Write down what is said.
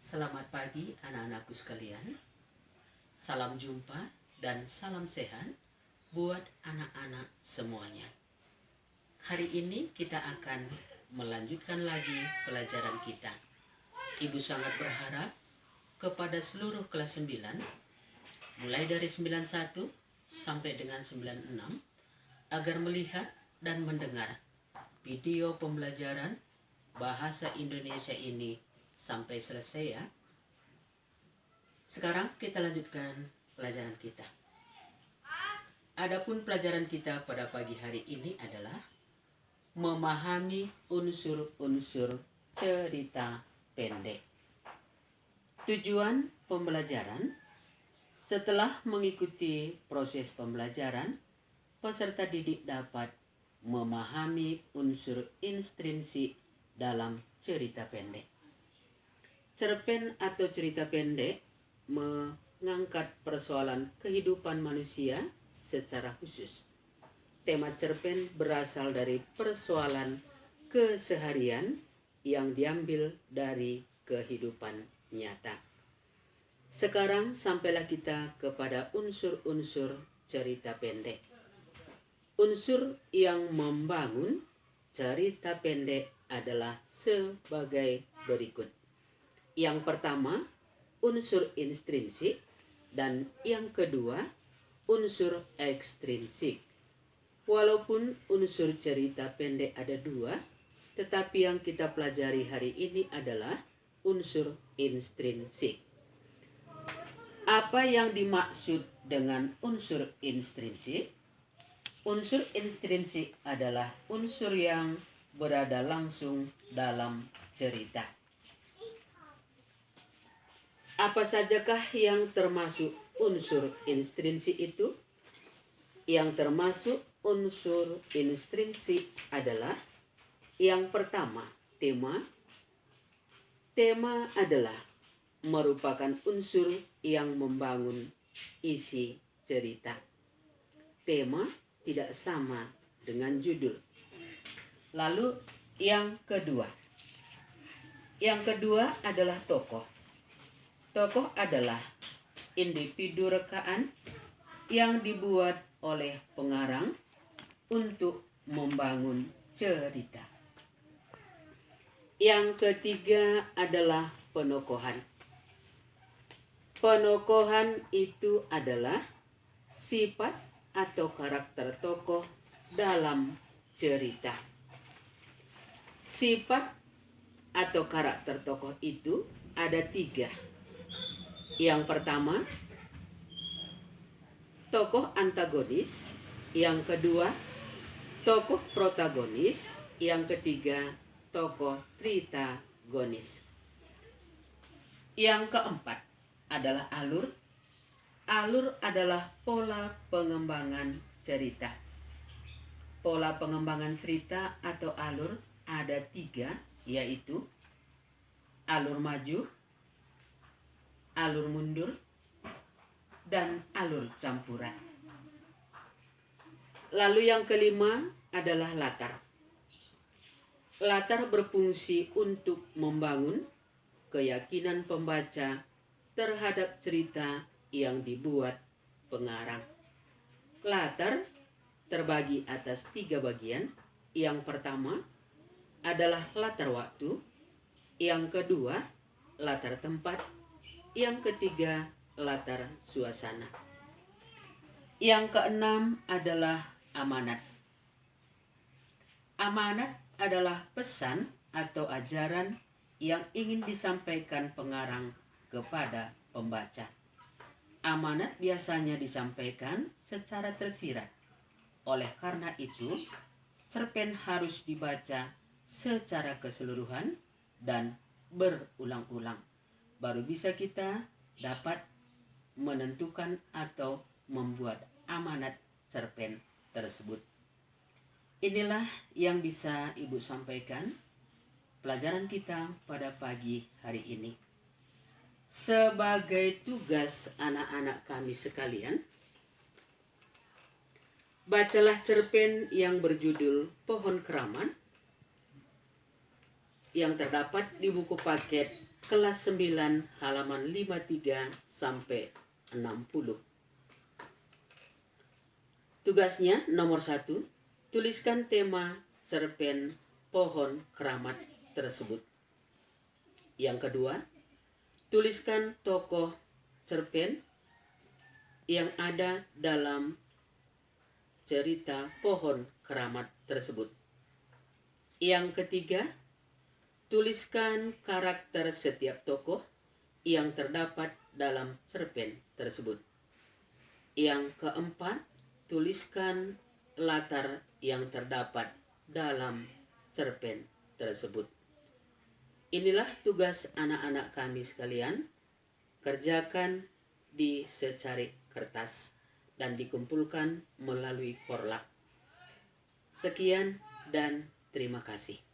Selamat pagi anak-anakku sekalian. Salam jumpa dan salam sehat buat anak-anak semuanya. Hari ini kita akan melanjutkan lagi pelajaran kita. Ibu sangat berharap kepada seluruh kelas 9, mulai dari 91 sampai dengan 96, agar melihat dan mendengar video pembelajaran bahasa Indonesia ini sampai selesai ya. Sekarang kita lanjutkan pelajaran kita. Adapun pelajaran kita pada pagi hari ini adalah memahami unsur-unsur cerita pendek. Tujuan pembelajaran: setelah mengikuti proses pembelajaran, peserta didik dapat memahami unsur intrinsik dalam cerita pendek. Cerpen atau cerita pendek mengangkat persoalan kehidupan manusia secara khusus. Tema cerpen berasal dari persoalan keseharian yang diambil dari kehidupan nyata. Sekarang sampailah kita kepada unsur-unsur cerita pendek. Unsur yang membangun cerita pendek adalah sebagai berikut. Yang pertama, unsur intrinsik, dan yang kedua, unsur ekstrinsik. Walaupun unsur cerita pendek ada dua, tetapi yang kita pelajari hari ini adalah unsur intrinsik. Apa yang dimaksud dengan unsur intrinsik? Unsur intrinsik adalah unsur yang berada langsung dalam cerita. Apa sajakah yang termasuk unsur intrinsik itu? Yang termasuk unsur intrinsik adalah yang pertama, tema. Tema adalah merupakan unsur yang membangun isi cerita. Tema tidak sama dengan judul. Lalu yang kedua. Yang kedua adalah tokoh. Tokoh adalah individu rekaan yang dibuat oleh pengarang untuk membangun cerita. Yang ketiga adalah penokohan. Penokohan itu adalah sifat atau karakter tokoh dalam cerita. Sifat atau karakter tokoh itu ada 3. Yang pertama, tokoh antagonis. Yang kedua, tokoh protagonis. Yang ketiga, tokoh tritagonis. Yang keempat adalah alur. Alur adalah pola pengembangan cerita. Pola pengembangan cerita atau alur ada 3, yaitu alur maju, alur mundur, dan alur campuran. Lalu yang kelima adalah latar. Latar berfungsi untuk membangun keyakinan pembaca terhadap cerita yang dibuat pengarang. Latar terbagi atas 3 bagian. Yang pertama adalah latar waktu, yang kedua latar tempat, yang ketiga latar suasana. Yang keenam adalah amanat. Amanat adalah pesan atau ajaran yang ingin disampaikan pengarang kepada pembaca. Amanat biasanya disampaikan secara tersirat. Oleh karena itu, cerpen harus dibaca secara keseluruhan dan berulang-ulang. Baru bisa kita dapat menentukan atau membuat amanat cerpen tersebut. Inilah yang bisa Ibu sampaikan pelajaran kita pada pagi hari ini. Sebagai tugas anak-anak kami sekalian, bacalah cerpen yang berjudul Pohon Keramat yang terdapat di buku paket kelas 9 halaman 53 sampai 60. Tugasnya nomor 1, tuliskan tema cerpen pohon keramat tersebut. Yang kedua, tuliskan tokoh cerpen yang ada dalam cerita pohon keramat tersebut. Yang ketiga, tuliskan karakter setiap tokoh yang terdapat dalam cerpen tersebut. Yang keempat, tuliskan latar yang terdapat dalam cerpen tersebut. Inilah tugas anak-anak kami sekalian. Kerjakan di secari kertas dan dikumpulkan melalui korlap. Sekian dan terima kasih.